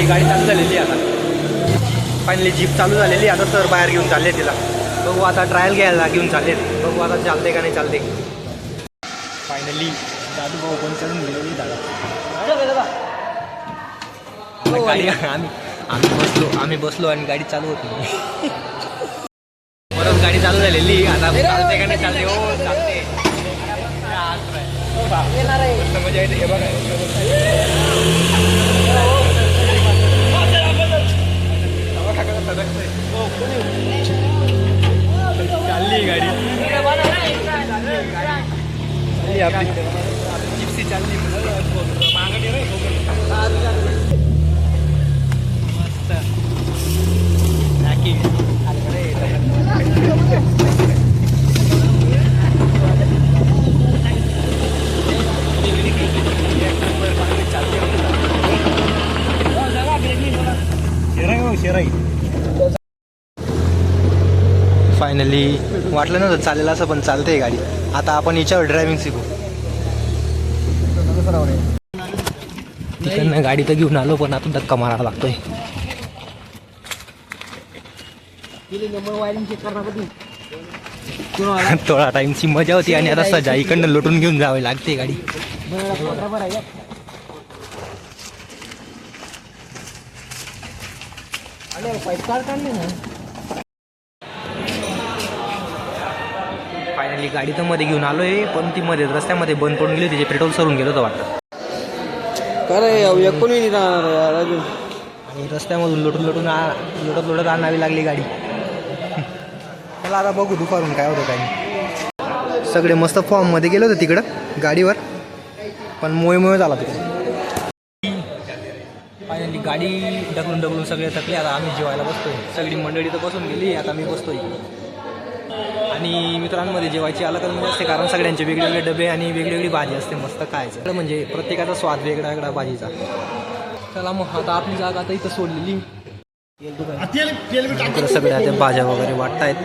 Finally गाडी चालू झालेली आता. फायनली जीप चालू झालेली आता. सर बाहेर घेऊन चालले तिला. बघू आता ट्रायल घ्यायला घेऊन चालले. बघू आता चालते का नाही चालते. फायनली दादू भाऊ पण चढून गेलेली दादा. गाडी आम्ही बसलो आणि गाडी चालू होती. परत गाडी चालू झालेली आता. चालते का नाही चालते. हो चालते. मजा येते. हे बघा चालली गाडी. आपली जिप्सी चालली. मस्त पॅकिंग. फायनली वाटलं नव्हतं चालेल असं, पण चालतंय गाडी. आता आपण याच्यावर ड्रायव्हिंग शिकू. तिकडनं गाडी तर घेऊन आलो, पण आता धक्का मारावा लागतोय. थोडा टाइमची मजा होती आणि आता सजा इकडनं लोटून घेऊन जावे लागते गाडी. फायनली गाडी तर मध्ये घेऊन आलोय, पण ती मध्ये रस्त्यामध्ये बंद पडून गेली. तिचे पेट्रोल सरून गेलो होतं वाटतं. आणि रस्त्यामधून लोटत आणावी लागली गाडी. मला आता बघू दुपारून काय होतं काही. सगळे मस्त फॉर्ममध्ये गेलो होते तिकडं गाडीवर, पण मोय झाला तिकडे. फायनली गाडी ढकलून सगळे थकले. आता आम्ही जेवायला बसतोय. सगळी मंडळी तर बसून गेली, आता मी बसतोय. आणि मित्रांमध्ये जेवायची अलग म्हणजे असते, कारण सगळ्यांचे वेगवेगळे डबे आणि वेगवेगळी भाजी असते. मस्त खायचं म्हणजे प्रत्येकाचा स्वाद वेगळा वेगळा भाजीचा. चला मग आता आपली जागा आता इथं सोडलेली. सगळ्या त्या भाज्या वगैरे वाटतायत.